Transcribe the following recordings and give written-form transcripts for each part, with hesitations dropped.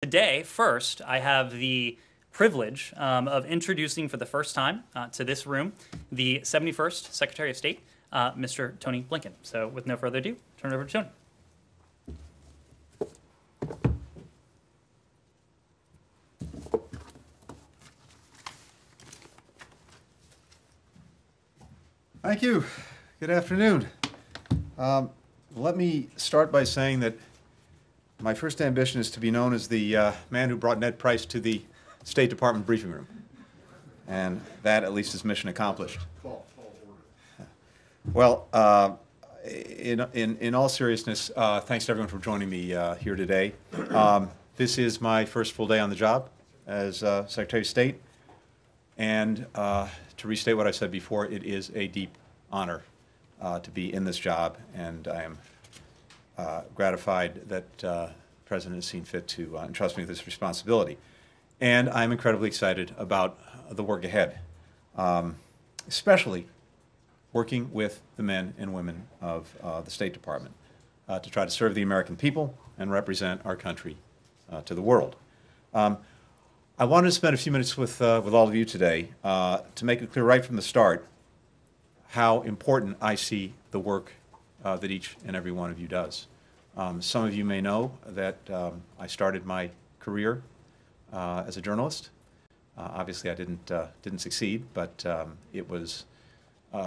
today, first, I have the privilege of introducing for the first time to this room the 71st Secretary of State, Mr. Tony Blinken. So with no further ado, turn it over to Tony. Thank you. Good afternoon. Let me start by saying that my first ambition is to be known as the man who brought Ned Price to the State Department briefing room. And that, at least, is mission accomplished. Well, in all seriousness, thanks to everyone for joining me here today. This is my first full day on the job as Secretary of State. And to restate what I said before, it is a deep honor to be in this job, and I am gratified that the President has seen fit to entrust me with this responsibility. And I'm incredibly excited about the work ahead, especially working with the men and women of the State Department to try to serve the American people and represent our country to the world. I wanted to spend a few minutes with all of you today to make it clear right from the start how important I see the work that each and every one of you does. Some of you may know that I started my career as a journalist. Obviously, I didn't succeed, but it was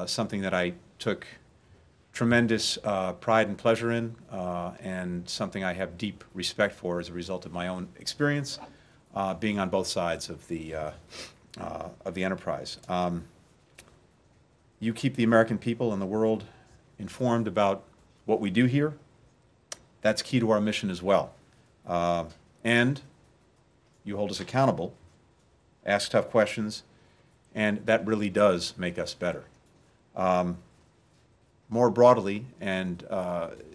something that I took tremendous pride and pleasure in, and something I have deep respect for as a result of my own experience. Being on both sides of the enterprise. You keep the American people and the world informed about what we do here. That's key to our mission as well. And you hold us accountable, ask tough questions, and that really does make us better. More broadly, and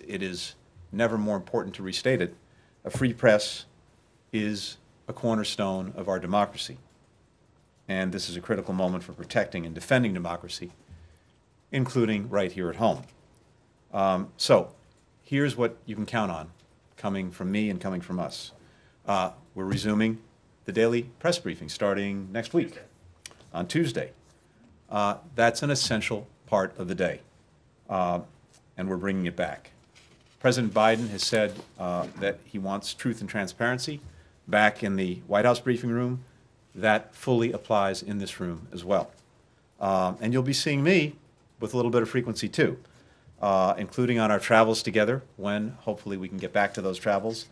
it is never more important to restate it, a free press is a cornerstone of our democracy. And this is a critical moment for protecting and defending democracy, including right here at home. So here's what you can count on coming from me and coming from us. We're resuming the daily press briefing starting next week on Tuesday. That's an essential part of the day, and we're bringing it back. President Biden has said that he wants truth and transparency back in the White House briefing room. That fully applies in this room as well. And you'll be seeing me with a little bit of frequency too, including on our travels together when hopefully we can get back to those travels,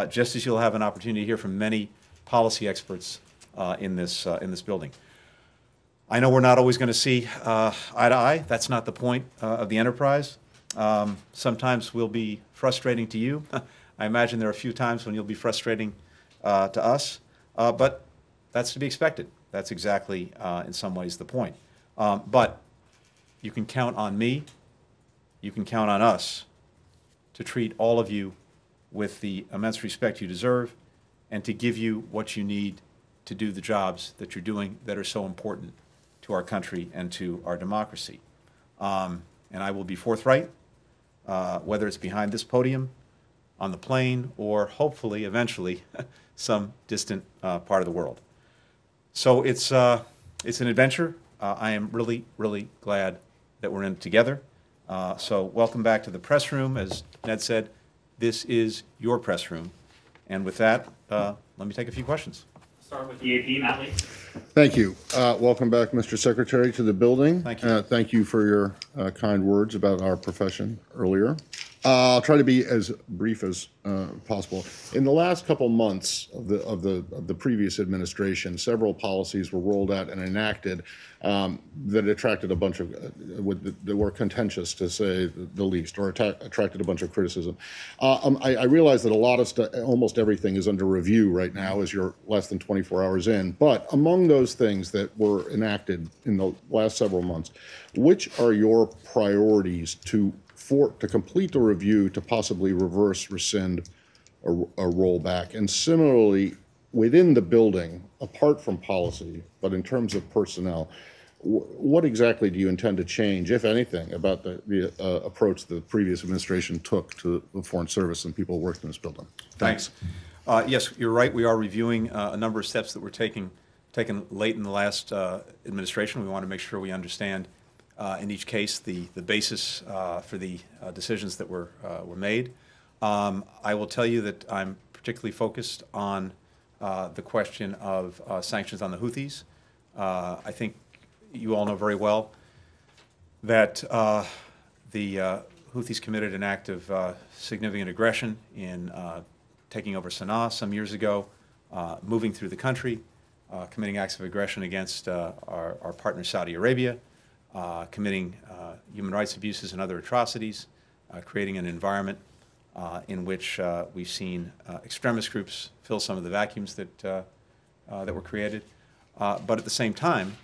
just as you'll have an opportunity to hear from many policy experts in this building. I know we're not always going to see eye to eye. That's not the point of the enterprise. Sometimes we'll be frustrating to you. I imagine there are a few times when you'll be frustrating to us, but that's to be expected. That's exactly, in some ways, the point. But you can count on me, you can count on us to treat all of you with the immense respect you deserve and to give you what you need to do the jobs that you're doing that are so important to our country and to our democracy. And I will be forthright, whether it's behind this podium, on the plane, or hopefully, eventually, some distant part of the world. So it's an adventure. I am really, really glad that we're in it together. So welcome back to the press room. As Ned said, this is your press room. And with that, let me take a few questions. Start with the AP, Matt Lee. Thank you. Welcome back, Mr. Secretary, to the building. Thank you. Thank you for your kind words about our profession earlier. I'll try to be as brief as possible. In the last couple months of the previous administration, several policies were rolled out and enacted that attracted a bunch of that were contentious, to say the least, or attracted a bunch of criticism. I realize that a lot of almost everything is under review right now, as you're less than 24 hours in. But among those things that were enacted in the last several months, which are your priorities to complete the review, to possibly reverse, rescind, or rollback? And similarly, within the building, apart from policy, but in terms of personnel, what exactly do you intend to change, if anything, about the approach the previous administration took to the Foreign Service and people who worked in this building? Thanks. Yes, you're right. We are reviewing a number of steps that were taken late in the last administration. We want to make sure we understand in each case the basis for the decisions that were made. I will tell you that I'm particularly focused on the question of sanctions on the Houthis. I think you all know very well that the Houthis committed an act of significant aggression in taking over Sana'a some years ago, moving through the country, committing acts of aggression against our partner Saudi Arabia, committing human rights abuses and other atrocities, creating an environment in which we've seen extremist groups fill some of the vacuums that were created. But at the same time,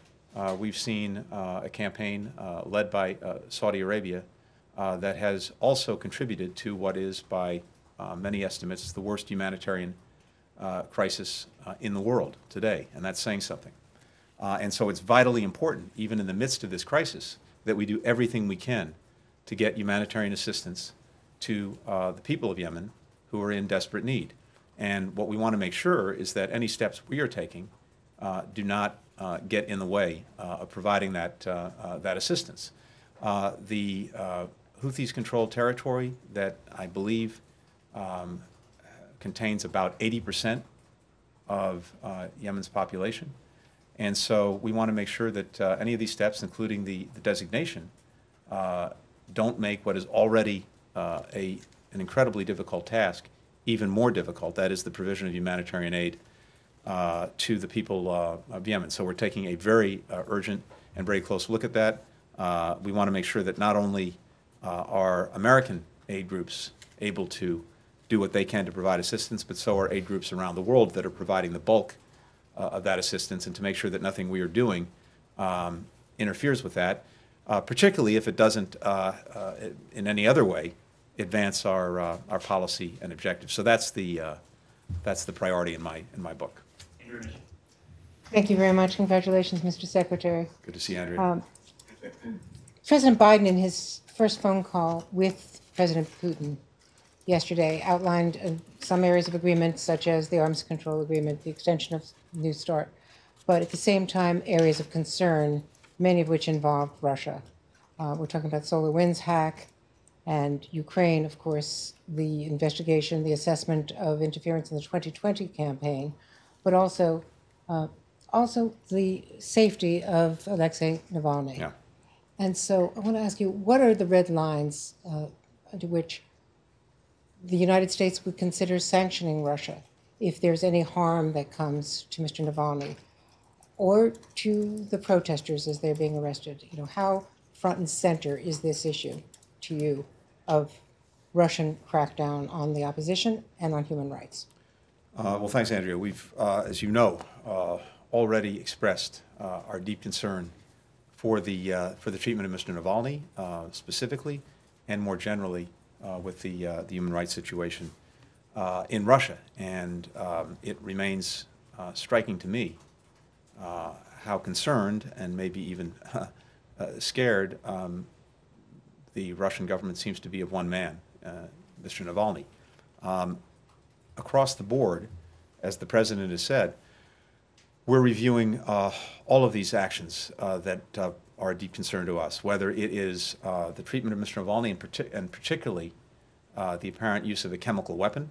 we've seen a campaign led by Saudi Arabia that has also contributed to what is, by many estimates, the worst humanitarian crisis in the world today, and that's saying something. And so it's vitally important, even in the midst of this crisis, that we do everything we can to get humanitarian assistance to the people of Yemen who are in desperate need. And what we want to make sure is that any steps we are taking do not get in the way of providing that assistance. The Houthis control territory that I believe contains about 80% of Yemen's population. And so we want to make sure that any of these steps, including the designation, don't make what is already an incredibly difficult task even more difficult. That is the provision of humanitarian aid to the people of Yemen. So we're taking a very urgent and very close look at that. We want to make sure that not only are American aid groups able to do what they can to provide assistance, but so are aid groups around the world that are providing the bulk of that assistance, and to make sure that nothing we are doing interferes with that, particularly if it doesn't in any other way advance our policy and objectives. So that's the priority in my book. Thank you very much. Congratulations, Mr. Secretary. Good to see you, Andrea. President Biden, in his first phone call with President Putin yesterday, outlined some areas of agreement, such as the arms control agreement, the extension of New START, but at the same time, areas of concern, many of which involved Russia. We're talking about SolarWinds hack and Ukraine, of course, the investigation, the assessment of interference in the 2020 campaign, but also the safety of Alexei Navalny. Yeah. And so I want to ask you, what are the red lines under which the United States would consider sanctioning Russia if there's any harm that comes to Mr. Navalny or to the protesters as they're being arrested? You know, how front and center is this issue to you of Russian crackdown on the opposition and on human rights? Well, thanks, Andrea. We've, as you know, already expressed our deep concern for the treatment of Mr. Navalny specifically, and more generally with the human rights situation in Russia. And it remains striking to me how concerned and maybe even scared the Russian government seems to be of one man, Mr. Navalny. Across the board, as the President has said, we're reviewing all of these actions that are a deep concern to us, whether it is the treatment of Mr. Navalny and particularly the apparent use of a chemical weapon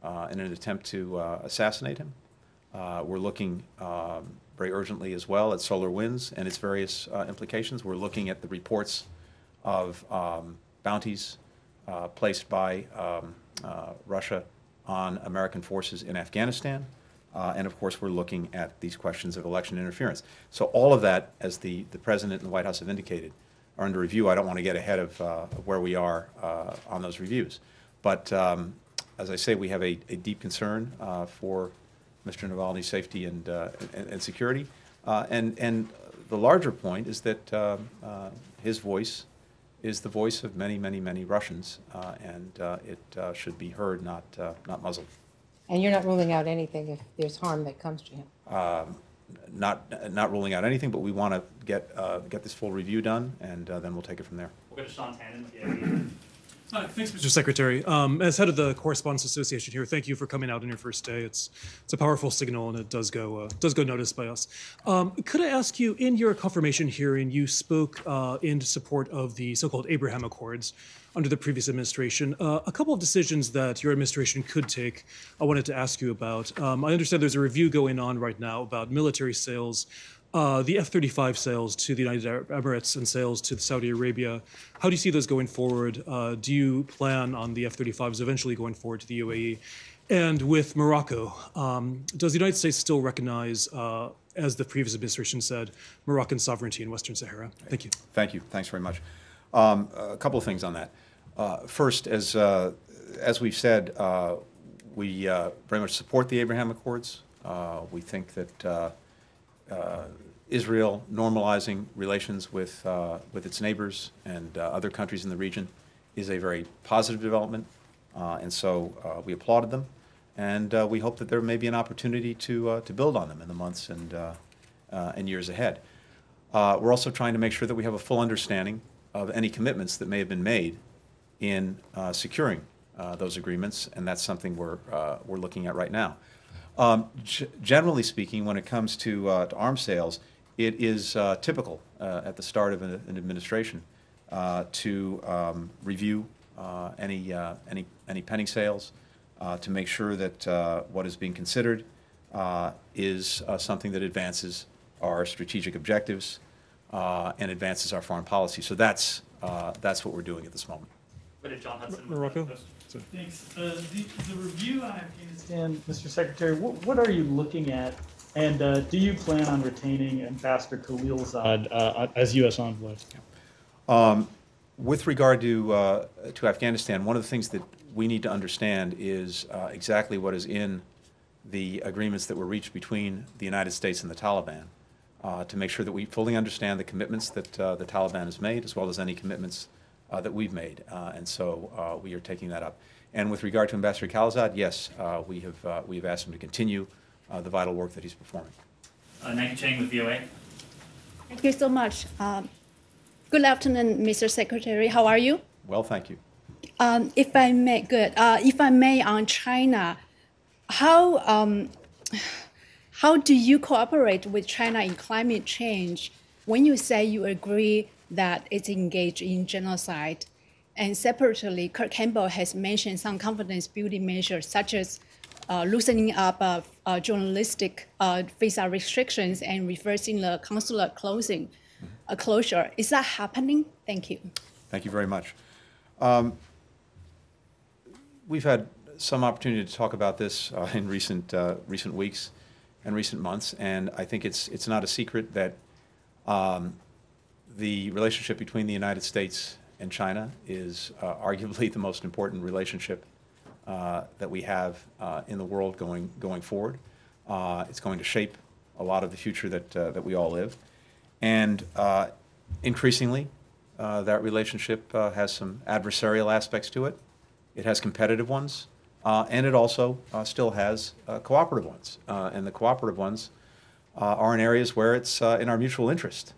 in an attempt to assassinate him. We're looking very urgently as well at SolarWinds and its various implications. We're looking at the reports of bounties placed by Russia on American forces in Afghanistan. And of course, we're looking at these questions of election interference. So all of that, as the President and the White House have indicated, are under review. I don't want to get ahead of where we are on those reviews. But as I say, we have a deep concern for Mr. Navalny's safety and security. And the larger point is that his voice is the voice of many, many, many Russians, and it should be heard, not muzzled. And you're not ruling out anything if there's harm that comes to him? Not ruling out anything, but we want to get this full review done, and then we'll take it from there. We'll go to Sean Tannen with the IB. Thanks, Mr. Secretary. As head of the Correspondents Association here, thank you for coming out on your first day. It's a powerful signal, and it does go noticed by us. Could I ask you, in your confirmation hearing, you spoke in support of the so-called Abraham Accords under the previous administration. A couple of decisions that your administration could take, I wanted to ask you about. I understand there's a review going on right now about military sales. The F-35 sales to the United Arab Emirates and sales to Saudi Arabia. How do you see those going forward? Do you plan on the F-35s eventually going forward to the UAE? And with Morocco, does the United States still recognize, as the previous administration said, Moroccan sovereignty in Western Sahara? Thank you. Thank you. Thanks very much. A couple of things on that. First, as we've said, we very much support the Abraham Accords. We think that Israel normalizing relations with its neighbors and other countries in the region is a very positive development, and so we applauded them, and we hope that there may be an opportunity to build on them in the months and years ahead. We're also trying to make sure that we have a full understanding of any commitments that may have been made in securing those agreements, and that's something we're looking at right now. Generally speaking, when it comes to arms sales, it is typical at the start of an administration to review any pending sales, to make sure that what is being considered is something that advances our strategic objectives and advances our foreign policy. So that's what we're doing at this moment. What did John Hudson? Morocco? Thanks. The review on Afghanistan, Mr. Secretary, what are you looking at? And do you plan on retaining Ambassador Khalilzad as U.S. envoy? With regard to Afghanistan, one of the things that we need to understand is exactly what is in the agreements that were reached between the United States and the Taliban, to make sure that we fully understand the commitments that the Taliban has made, as well as any commitments that we've made, and so we are taking that up. And with regard to Ambassador Khalilzad, yes, we have asked him to continue the vital work that he's performing. Nike Chang with VOA. Thank you so much. Good afternoon, Mr. Secretary. How are you? Well, thank you. If I may, on China, how do you cooperate with China in climate change when you say you agree that it's engaged in genocide? And separately, Kurt Campbell has mentioned some confidence-building measures, such as loosening up journalistic visa restrictions and reversing the consular closure. Is that happening? Thank you. Thank you very much. We've had some opportunity to talk about this in recent weeks and recent months, and I think it's not a secret that the relationship between the United States and China is arguably the most important relationship that we have in the world going forward. It's going to shape a lot of the future that we all live, and increasingly that relationship has some adversarial aspects to it. It has competitive ones, and it also still has cooperative ones. And the cooperative ones are in areas where it's in our mutual interest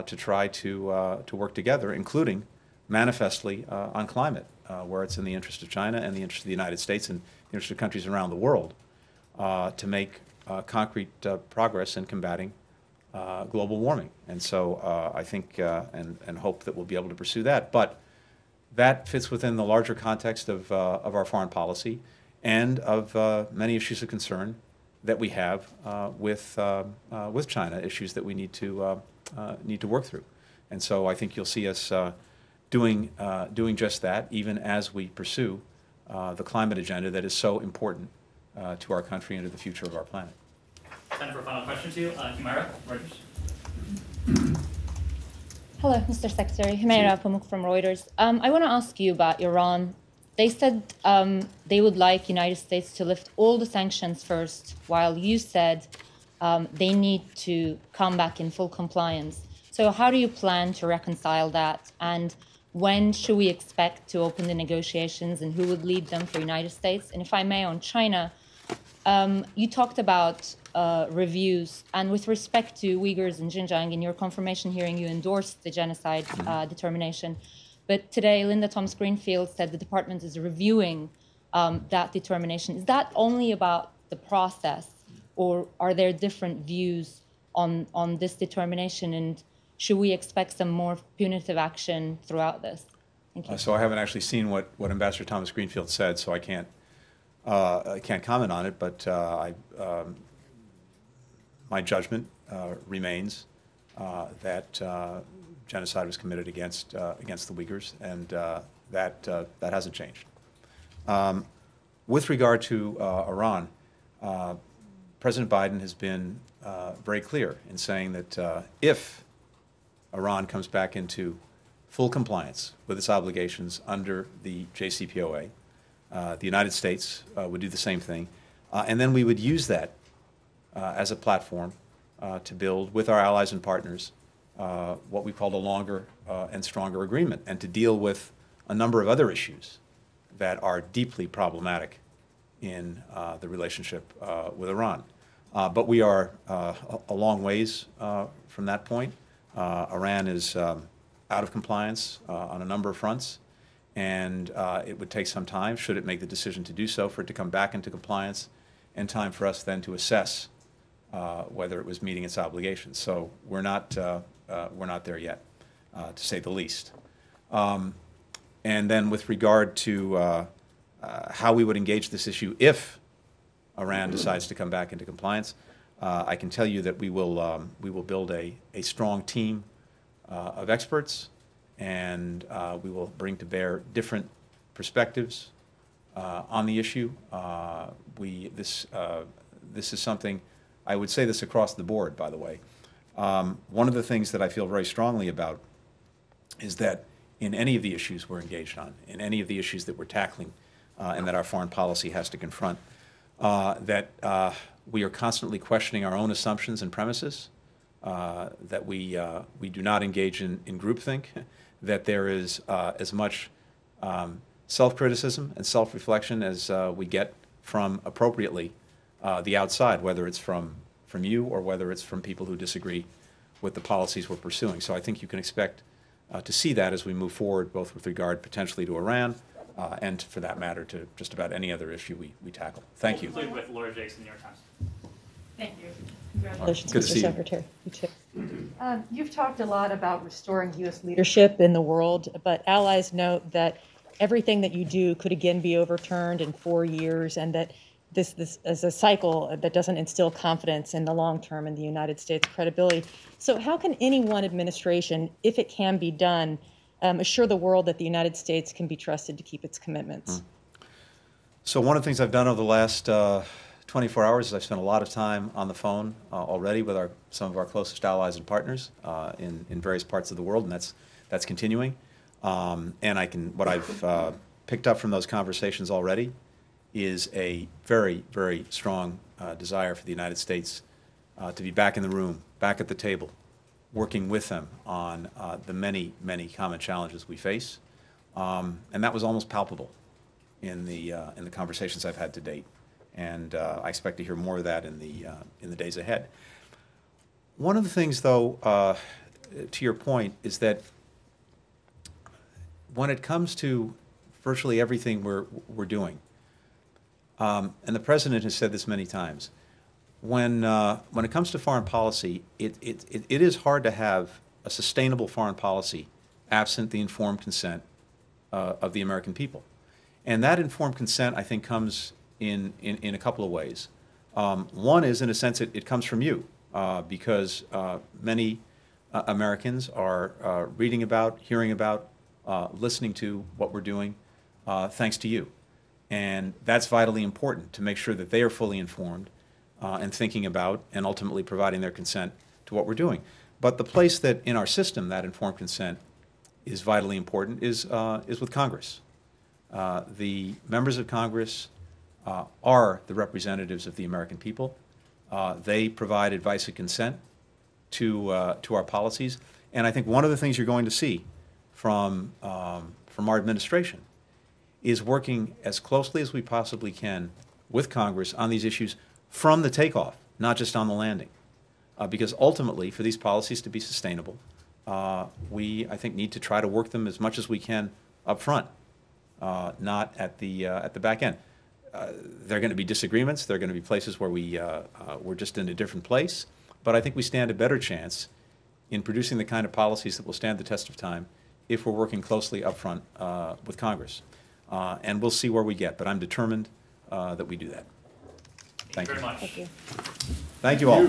to try to work together, including manifestly on climate, where it's in the interest of China and the interest of the United States and the interest of countries around the world to make concrete progress in combating global warming. And so I think and hope that we'll be able to pursue that. But that fits within the larger context of our foreign policy and of many issues of concern that we have with China, issues that we need to work through. And so I think you'll see us doing just that, even as we pursue the climate agenda that is so important to our country and to the future of our planet. Time for a final question to you, Humaira, Reuters. Hello, Mr. Secretary. Humaira Pamuk from Reuters. I want to ask you about Iran. They said they would like United States to lift all the sanctions first, while you said they need to come back in full compliance. So how do you plan to reconcile that? And when should we expect to open the negotiations, and who would lead them for United States? And if I may, on China, you talked about reviews, and with respect to Uyghurs in Xinjiang, in your confirmation hearing, you endorsed the genocide determination. But today, Linda Thomas Greenfield said the department is reviewing that determination. Is that only about the process, or are there different views on this determination? And should we expect some more punitive action throughout this? Thank you. So I haven't actually seen what Ambassador Thomas Greenfield said, so I can't comment on it. But my judgment remains that genocide was committed against the Uyghurs, and that hasn't changed. With regard to Iran, President Biden has been very clear in saying that if Iran comes back into full compliance with its obligations under the JCPOA, the United States would do the same thing, and then we would use that as a platform to build with our allies and partners what we call a longer and stronger agreement, and to deal with a number of other issues that are deeply problematic in the relationship with Iran. But we are a long ways from that point. Iran is out of compliance on a number of fronts, and it would take some time, should it make the decision to do so, for it to come back into compliance, and time for us then to assess whether it was meeting its obligations. So we're not there yet, to say the least. And then with regard to how we would engage this issue if Iran decides to come back into compliance, I can tell you that we will build a strong team of experts, and we will bring to bear different perspectives on the issue. This is something, I would say this across the board, by the way. One of the things that I feel very strongly about is that in any of the issues we're engaged on, in any of the issues that we're tackling and that our foreign policy has to confront, that we are constantly questioning our own assumptions and premises, that we do not engage in groupthink, that there is as much self-criticism and self-reflection as we get from, appropriately, the outside, whether it's from you or whether it's from people who disagree with the policies we're pursuing. So I think you can expect to see that as we move forward, both with regard potentially to Iran and, for that matter, to just about any other issue we tackle. Thank you. Conclude with Laura Jakes, New York Times. Thank you. Congratulations, Good to Mr. see you. Secretary. You too. You've talked a lot about restoring U.S. leadership in the world, but allies note that everything that you do could again be overturned in 4 years, and that this is a cycle that doesn't instill confidence in the long term in the United States' credibility. So how can any one administration, if it can be done, assure the world that the United States can be trusted to keep its commitments? So one of the things I've done over the last 24 hours is I've spent a lot of time on the phone already with some of our closest allies and partners in various parts of the world, and that's continuing. And what I've picked up from those conversations already is a very, very strong desire for the United States to be back in the room, back at the table, working with them on the many, many common challenges we face. And that was almost palpable in the conversations I've had to date. And I expect to hear more of that in the days ahead. One of the things, though, to your point, is that when it comes to virtually everything we're doing, and the President has said this many times, when it comes to foreign policy, it is hard to have a sustainable foreign policy absent the informed consent of the American people. And that informed consent, I think, comes in a couple of ways. One is, in a sense, it comes from you, because many Americans are reading about, hearing about, listening to what we're doing, thanks to you. And that's vitally important, to make sure that they are fully informed and thinking about and ultimately providing their consent to what we're doing. But the place that in our system that informed consent is vitally important is with Congress. The members of Congress are the representatives of the American people. They provide advice and consent to our policies. And I think one of the things you're going to see from our administration is working as closely as we possibly can with Congress on these issues from the takeoff, not just on the landing. Because ultimately, for these policies to be sustainable, we, I think, need to try to work them as much as we can up front, not at the back end. There are going to be disagreements. There are going to be places where we're just in a different place. But I think we stand a better chance in producing the kind of policies that will stand the test of time if we're working closely up front with Congress. And we'll see where we get. But I'm determined that we do that. Thank you very much. Thank you. Thank you all.